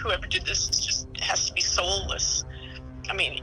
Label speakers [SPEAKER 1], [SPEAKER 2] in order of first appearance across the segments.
[SPEAKER 1] whoever did this has to be soulless. I mean,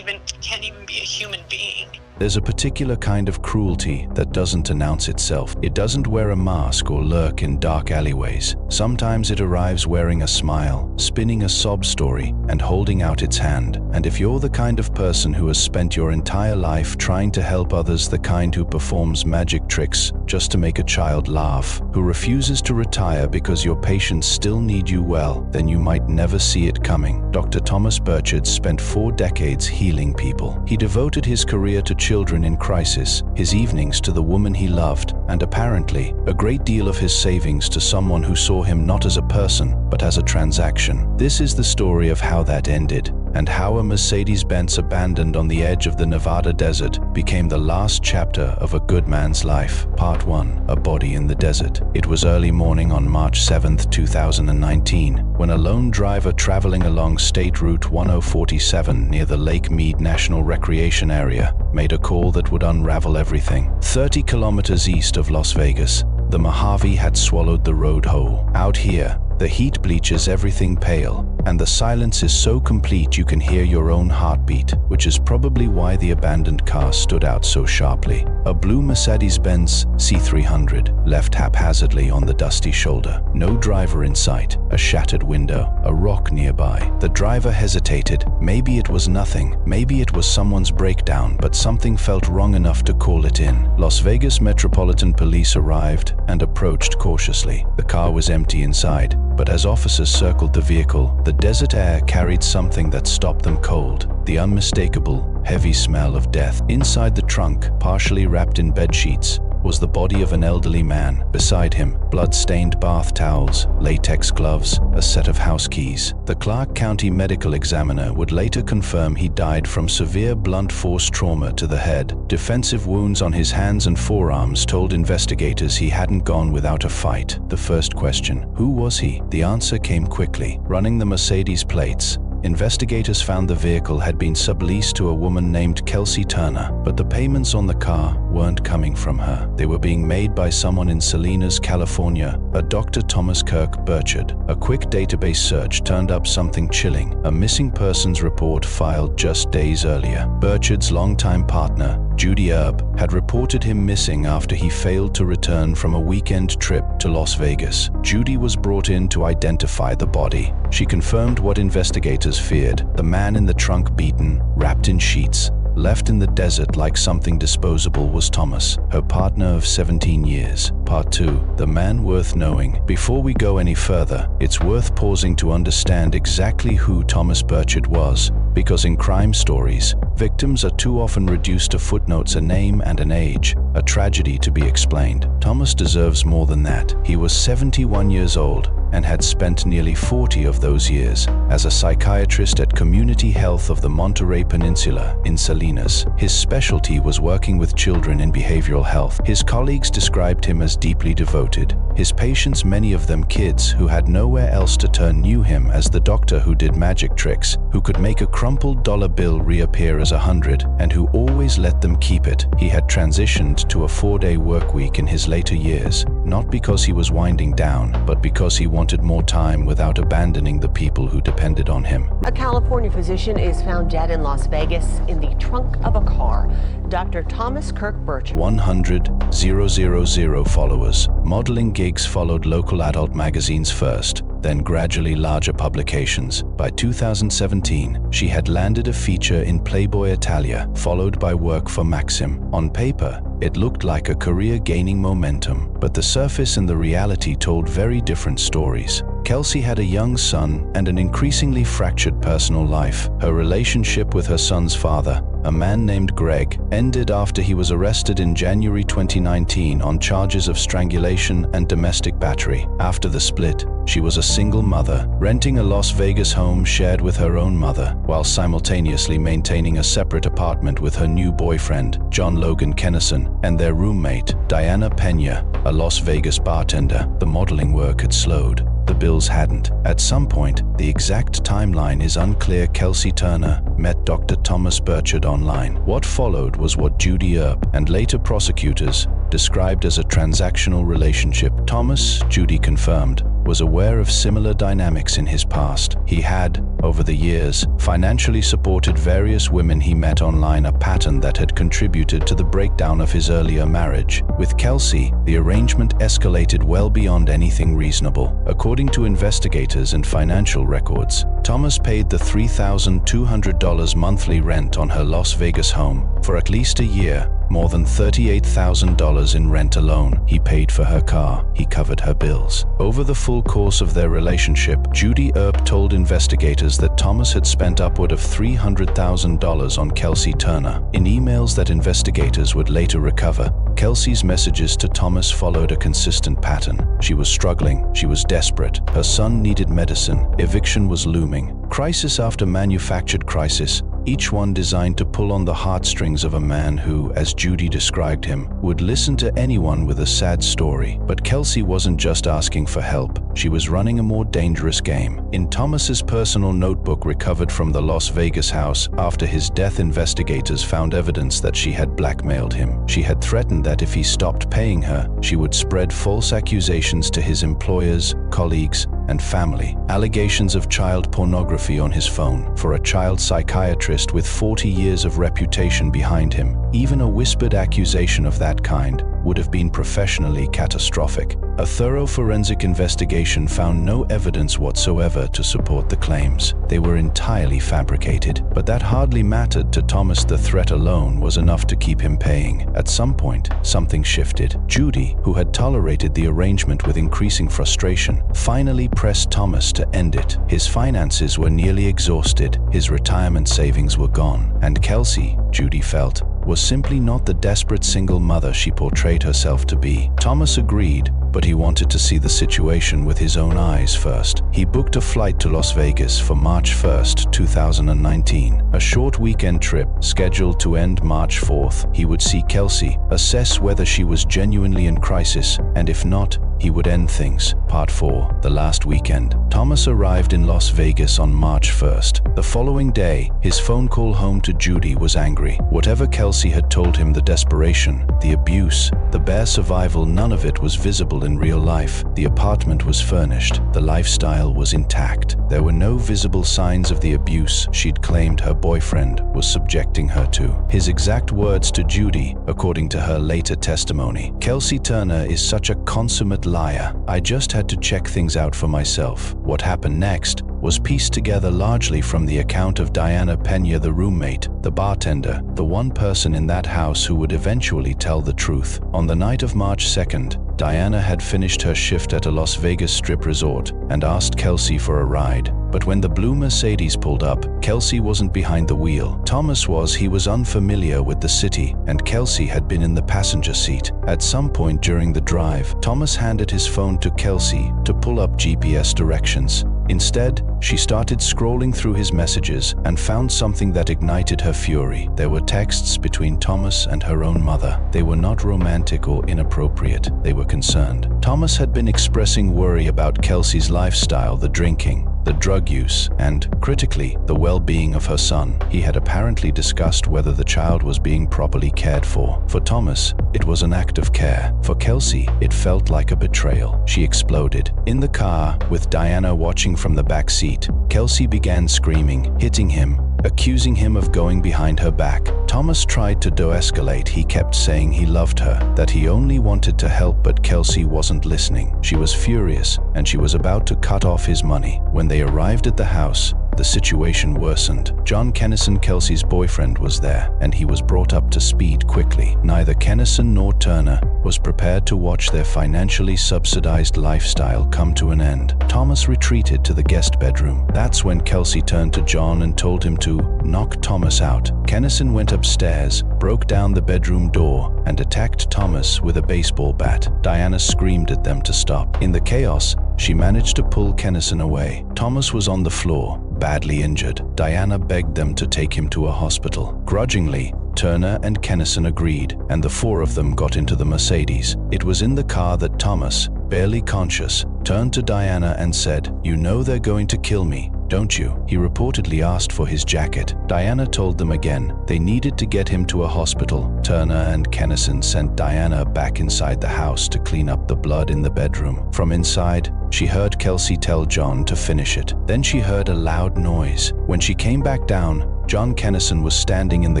[SPEAKER 1] can't even be a human being.
[SPEAKER 2] There's a particular kind of cruelty that doesn't announce itself. It doesn't wear a mask or lurk in dark alleyways. Sometimes it arrives wearing a smile, spinning a sob story, and holding out its hand. And if you're the kind of person who has spent your entire life trying to help others, the kind who performs magic tricks just to make a child laugh, who refuses to retire because your patients still need you well, then you might never see it coming. Dr. Thomas Burchard spent 4 decades healing people. He devoted his career to children in crisis, his evenings to the woman he loved, and apparently a great deal of his savings to someone who saw him not as a person, but as a transaction. This is the story of how that ended, and how a Mercedes-Benz abandoned on the edge of the Nevada desert became the last chapter of a good man's life. Part 1. A Body in the Desert. It was early morning on March 7, 2019, when a lone driver traveling along State Route 1047 near the Lake Mead National Recreation Area made a call that would unravel everything. 30 kilometers east of Las Vegas, the Mojave had swallowed the road whole. Out here, the heat bleaches everything pale, and the silence is so complete you can hear your own heartbeat, which is probably why the abandoned car stood out so sharply. A blue Mercedes-Benz C300 left haphazardly on the dusty shoulder. No driver in sight, a shattered window, a rock nearby. The driver hesitated. Maybe it was nothing, maybe it was someone's breakdown, but something felt wrong enough to call it in. Las Vegas Metropolitan Police arrived and approached cautiously. The car was empty inside, but as officers circled the vehicle, the desert air carried something that stopped them cold. The unmistakable, heavy smell of death. Inside the trunk, partially wrapped in bedsheets, was the body of an elderly man. Beside him, blood-stained bath towels, latex gloves, a set of house keys. The Clark County medical examiner would later confirm he died from severe blunt force trauma to the head. Defensive wounds on his hands and forearms told investigators he hadn't gone without a fight. The first question, who was he? The answer came quickly. Running the Mercedes plates, investigators found the vehicle had been subleased to a woman named Kelsey Turner, but the payments on the car weren't coming from her. They were being made by someone in Salinas, California, a Dr. Thomas Kirk Burchard. A quick database search turned up something chilling, a missing persons report filed just days earlier. Burchard's longtime partner, Judy Erb, had reported him missing after he failed to return from a weekend trip to Las Vegas. Judy was brought in to identify the body. She confirmed what investigators feared: the man in the trunk, beaten, wrapped in sheets, left in the desert like something disposable, was Thomas, her partner of 17 years. Part 2. The man worth knowing. Before we go any further, it's worth pausing to understand exactly who Thomas Burchard was, because in crime stories, victims are too often reduced to footnotes: a name and an age, a tragedy to be explained. Thomas deserves more than that. He was 71 years old and had spent nearly 40 of those years as a psychiatrist at Community Health of the Monterey Peninsula in Salinas. His specialty was working with children in behavioral health. His colleagues described him as deeply devoted. His patients, many of them kids who had nowhere else to turn, knew him as the doctor who did magic tricks, who could make a crumpled dollar bill reappear as 100, and who always let them keep it. He had transitioned to a 4-day work week in his later years, not because he was winding down, but because he wanted more time without abandoning the people who depended on him.
[SPEAKER 3] A California physician is found dead in Las Vegas in the trunk of a car. Dr. Thomas Kirk Burchard.
[SPEAKER 2] 100,000 followers. Modeling gigs followed local adult magazines first, then gradually larger publications. By 2017, she had landed a feature in Playboy Italia, followed by work for Maxim. On paper, it looked like a career gaining momentum, but the surface and the reality told very different stories. Kelsey had a young son and an increasingly fractured personal life. Her relationship with her son's father, a man named Greg, ended after he was arrested in January 2019 on charges of strangulation and domestic battery. After the split, she was a single mother, renting a Las Vegas home shared with her own mother, while simultaneously maintaining a separate apartment with her new boyfriend, John Logan Kennison, and their roommate, Diana Pena, a Las Vegas bartender. The modeling work had slowed. The bills hadn't. At some point, the exact timeline is unclear, Kelsey Turner met Dr. Thomas Burchard online. What followed was what Judy Earp and later prosecutors described as a transactional relationship. Thomas, Judy confirmed, was aware of similar dynamics in his past. He had, over the years, financially supported various women he met online, a pattern that had contributed to the breakdown of his earlier marriage. With Kelsey, the arrangement escalated well beyond anything reasonable. According to investigators and financial records, Thomas paid the $3,200 monthly rent on her Las Vegas home for at least a year. More than $38,000 in rent alone. He paid for her car. He covered her bills. Over the full course of their relationship, Judy Earp told investigators that Thomas had spent upward of $300,000 on Kelsey Turner. In emails that investigators would later recover, Kelsey's messages to Thomas followed a consistent pattern. She was struggling. She was desperate. Her son needed medicine. Eviction was looming. Crisis after manufactured crisis, each one designed to pull on the heartstrings of a man who, as Judy described him, would listen to anyone with a sad story. But Kelsey wasn't just asking for help. She was running a more dangerous game. In Thomas's personal notebook recovered from the Las Vegas house after his death, investigators found evidence that she had blackmailed him. She had threatened that if he stopped paying her, she would spread false accusations to his employers, colleagues, and family. Allegations of child pornography on his phone. For a child psychiatrist with 40 years of reputation behind him, even a whispered accusation of that kind would have been professionally catastrophic. A thorough forensic investigation found no evidence whatsoever to support the claims. They were entirely fabricated, but that hardly mattered to Thomas. The threat alone was enough to keep him paying. At some point, something shifted. Judy, who had tolerated the arrangement with increasing frustration, finally pressed Thomas to end it. His finances were nearly exhausted, his retirement savings were gone, and Kelsey, Judy felt, was simply not the desperate single mother she portrayed herself to be. Thomas agreed, but he wanted to see the situation with his own eyes first. He booked a flight to Las Vegas for March 1st, 2019, a short weekend trip scheduled to end March 4th. He would see Kelsey, assess whether she was genuinely in crisis, and if not, he would end things. Part 4, the last weekend. Thomas arrived in Las Vegas on March 1st. The following day, his phone call home to Judy was angry. Whatever Kelsey had told him, the desperation, the abuse, the bare survival, none of it was visible in real life. The apartment was furnished. The lifestyle was intact. There were no visible signs of the abuse she'd claimed her boyfriend was subjecting her to. His exact words to Judy, according to her later testimony: "Kelsey Turner is such a consummate liar. I just had to check things out for myself." What happened next was pieced together largely from the account of Diana Pena, the roommate, the bartender, the one person in that house who would eventually tell the truth. On the night of March 2nd, Diana had finished her shift at a Las Vegas strip resort and asked Kelsey for a ride. But when the blue Mercedes pulled up, Kelsey wasn't behind the wheel. Thomas was. He was unfamiliar with the city, and Kelsey had been in the passenger seat. At some point during the drive, Thomas handed his phone to Kelsey to pull up GPS directions. Instead, she started scrolling through his messages and found something that ignited her fury. There were texts between Thomas and her own mother. They were not romantic or inappropriate. They were concerned. Thomas had been expressing worry about Kelsey's lifestyle, the drinking, the drug use, and, critically, the well-being of her son. He had apparently discussed whether the child was being properly cared for. For Thomas, it was an act of care. For Kelsey, it felt like a betrayal. She exploded. In the car, with Diana watching from the back seat, Kelsey began screaming, hitting him, accusing him of going behind her back. Thomas tried to de-escalate. He kept saying he loved her, that he only wanted to help, but Kelsey wasn't listening. She was furious, and she was about to cut off his money. When they arrived at the house, the situation worsened. John Kennison, Kelsey's boyfriend, was there, and he was brought up to speed quickly. Neither Kennison nor Turner was prepared to watch their financially subsidized lifestyle come to an end. Thomas retreated to the guest bedroom. That's when Kelsey turned to John and told him to knock Thomas out. Kennison went upstairs, broke down the bedroom door, and attacked Thomas with a baseball bat. Diana screamed at them to stop. In the chaos, she managed to pull Kennison away. Thomas was on the floor, badly injured. Diana begged them to take him to a hospital. Grudgingly, Turner and Kennison agreed, and the four of them got into the Mercedes. It was in the car that Thomas, barely conscious, turned to Diana and said, "You know they're going to kill me. don't you?" He reportedly asked for his jacket. Diana told them again they needed to get him to a hospital. Turner and Kennison sent Diana back inside the house to clean up the blood in the bedroom. From inside, she heard Kelsey tell John to finish it. Then she heard a loud noise. When she came back down, John Kennison was standing in the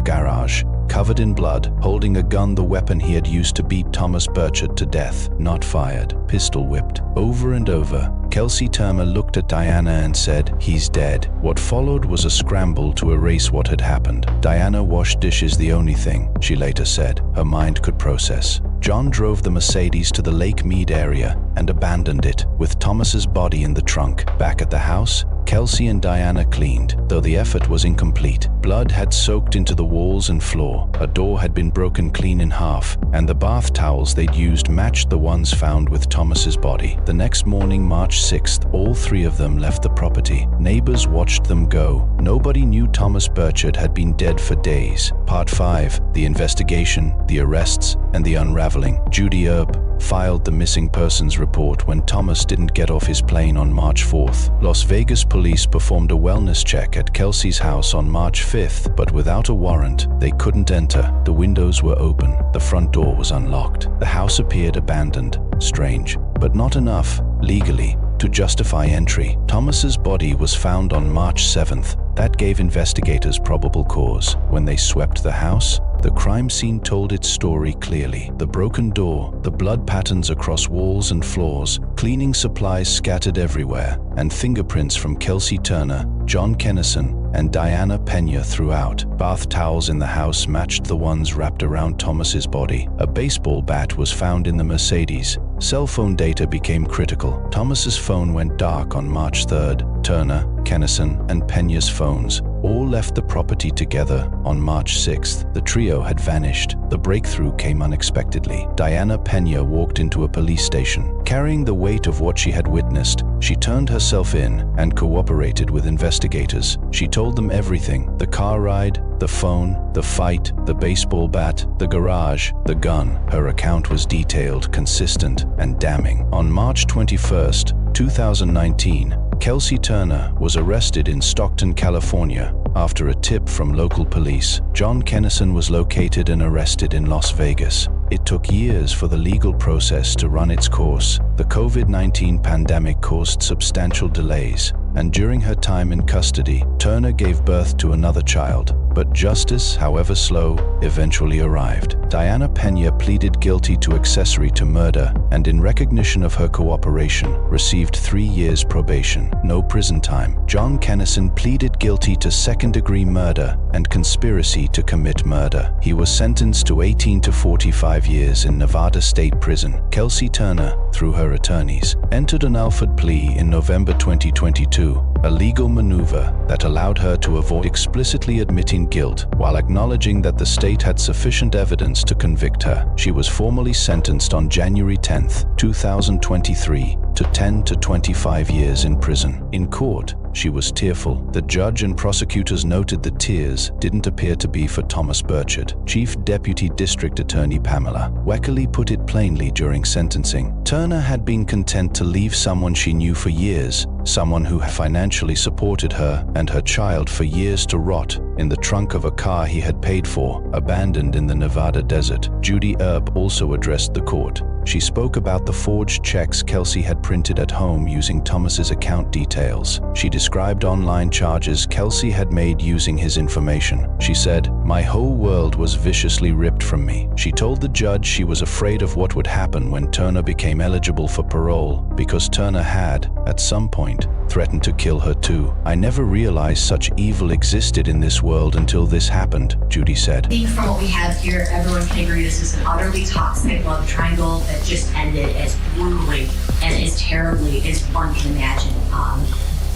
[SPEAKER 2] garage, covered in blood, holding a gun, the weapon he had used to beat Thomas Burchard to death. Not fired, pistol whipped. Over and over, Kelsey Turner looked at Diana and said, "He's dead." What followed was a scramble to erase what had happened. Diana washed dishes, the only thing, she later said, her mind could process. John drove the Mercedes to the Lake Mead area and abandoned it, with Thomas's body in the trunk. Back at the house, Kelsey and Diana cleaned, though the effort was incomplete. Blood had soaked into the walls and floor, a door had been broken clean in half, and the bath towels they'd used matched the ones found with Thomas's body. The next morning, March 6th, all three of them left the property. Neighbors watched them go. Nobody knew Thomas Burchard had been dead for days. Part 5, the investigation, the arrests, and the unraveling. Judy Earp filed the missing persons report when Thomas didn't get off his plane on March 4th. Las Vegas police performed a wellness check at Kelsey's house on March 5th, but without a warrant, they couldn't enter. The windows were open. The front door was unlocked. The house appeared abandoned. Strange, but not enough, legally, to justify entry. Thomas's body was found on March 7th. That gave investigators probable cause. When they swept the house, the crime scene told its story clearly. The broken door, the blood patterns across walls and floors, cleaning supplies scattered everywhere, and fingerprints from Kelsey Turner, John Kennison, and Diana Pena throughout. Bath towels in the house matched the ones wrapped around Thomas's body. A baseball bat was found in the Mercedes. Cell phone data became critical. Thomas's phone went dark on March 3rd. Turner, Kennison, and Pena's phones all left the property together on March 6th. The trio had vanished. The breakthrough came unexpectedly. Diana Pena walked into a police station. Carrying the weight of what she had witnessed, she turned herself in and cooperated with investigators. She told them everything: the car ride, the phone, the fight, the baseball bat, the garage, the gun. Her account was detailed, consistent, and damning. On March 21st, 2019, Kelsey Turner was arrested in Stockton, California, after a tip from local police. John Kennison was located and arrested in Las Vegas. It took years for the legal process to run its course. The COVID-19 pandemic caused substantial delays, and during her time in custody, Turner gave birth to another child. But justice, however slow, eventually arrived. Diana Pena pleaded guilty to accessory to murder, and in recognition of her cooperation, received 3 years probation, no prison time. John Kennison pleaded guilty to second-degree murder and conspiracy to commit murder. He was sentenced to 18 to 45 years in Nevada State Prison. Kelsey Turner, through her attorneys, entered an Alford plea in November 2022, a legal maneuver that allowed her to avoid explicitly admitting guilt while acknowledging that the state had sufficient evidence to convict her. She was formally sentenced on January 10, 2023, to 10 to 25 years in prison. In court, she was tearful. The judge and prosecutors noted the tears didn't appear to be for Thomas Burchard. Chief Deputy District Attorney Pamela Weckerly put it plainly during sentencing. Turner had been content to leave someone she knew for years, someone who financially supported her and her child for years, to rot in the trunk of a car he had paid for, abandoned in the Nevada desert. Judy Earp also addressed the court. She spoke about the forged checks Kelsey had printed at home using Thomas's account details. She described online charges Kelsey had made using his information. She said, "My whole world was viciously ripped from me." She told the judge she was afraid of what would happen when Turner became eligible for parole, because Turner had, at some point, threatened to kill her too. "I never realized such evil existed in this world until this happened," Judy said.
[SPEAKER 4] I think from what we have here, everyone can agree this is an utterly toxic love triangle that just ended as brutally and as terribly as one can imagine.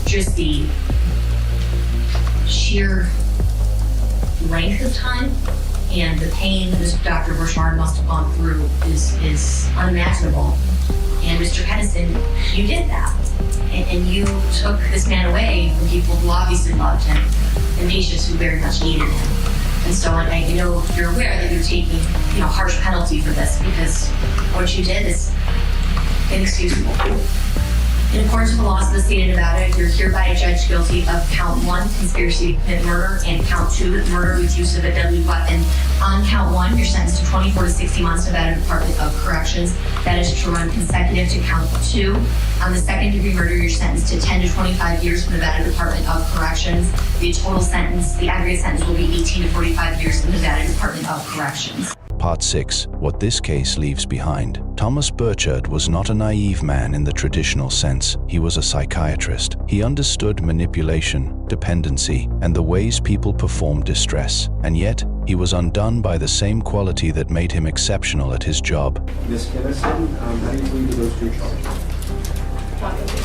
[SPEAKER 4] Just the sheer length of time and the pain this Dr. Burchard must have gone through is unimaginable. And Mr. Kennison, you did that. And you took this man away from people who obviously loved him and patients who very much needed him. And so I know you're aware that you're taking, harsh penalty for this, because what you did is inexcusable. In accordance with the laws of the state of Nevada, you're hereby judged guilty of count 1, conspiracy to commit murder, and count 2, murder with use of a deadly weapon. On count 1, you're sentenced to 24 to 60 months Nevada Department of Corrections. That is to run consecutive to count 2. On the second degree murder, you're sentenced to 10 to 25 years from Nevada Department of Corrections. The total sentence, the aggregate sentence will be 18 to 45 years from Nevada Department of Corrections.
[SPEAKER 2] Part 6. What this case leaves behind. Thomas Burchard was not a naive man in the traditional sense. He was a psychiatrist. He understood manipulation, dependency, and the ways people perform distress. And yet, he was undone by the same quality that made him exceptional at his job.
[SPEAKER 5] Ms. Kennison, how do you plead to those 2 charges?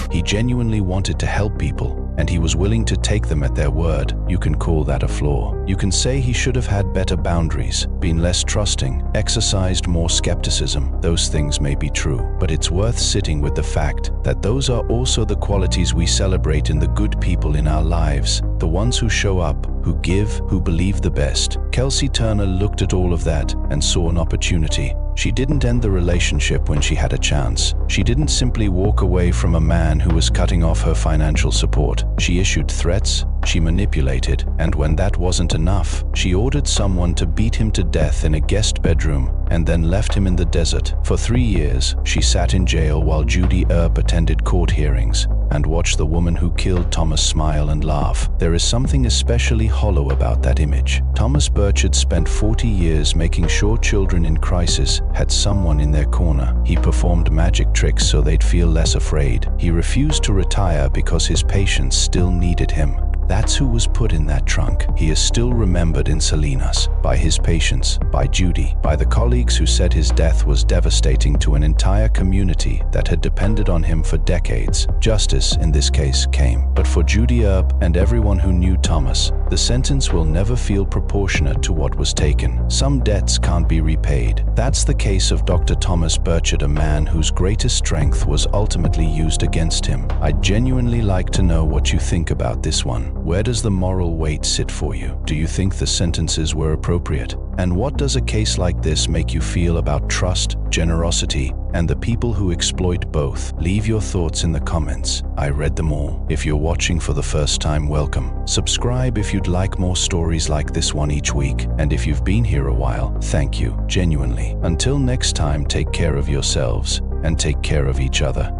[SPEAKER 2] He genuinely wanted to help people, and he was willing to take them at their word. You can call that a flaw. You can say he should have had better boundaries, been less trusting, exercised more skepticism. Those things may be true, but it's worth sitting with the fact that those are also the qualities we celebrate in the good people in our lives, the ones who show up, who give, who believe the best. Kelsey Turner looked at all of that and saw an opportunity. She didn't end the relationship when she had a chance. She didn't simply walk away from a man who was cutting off her financial support. She issued threats, she manipulated, and when that wasn't enough, she ordered someone to beat him to death in a guest bedroom and then left him in the desert. For 3 years, she sat in jail while Judy Earp attended court hearings and watched the woman who killed Thomas smile and laugh. There is something especially hollow about that image. Thomas Burchard spent 40 years making sure children in crisis had someone in their corner. He performed magic tricks so they'd feel less afraid. He refused to retire because his patients still needed him. That's who was put in that trunk. He is still remembered in Salinas, by his patients, by Judy, by the colleagues who said his death was devastating to an entire community that had depended on him for decades. Justice, in this case, came. But for Judy Earp and everyone who knew Thomas, the sentence will never feel proportionate to what was taken. Some debts can't be repaid. That's the case of Dr. Thomas Burchard, a man whose greatest strength was ultimately used against him. I'd genuinely like to know what you think about this one. Where does the moral weight sit for you? Do you think the sentences were appropriate? And what does a case like this make you feel about trust, generosity, and the people who exploit both? Leave your thoughts in the comments. I read them all. If you're watching for the first time, welcome. Subscribe if you'd like more stories like this one each week. And if you've been here a while, thank you, genuinely. Until next time, take care of yourselves and take care of each other.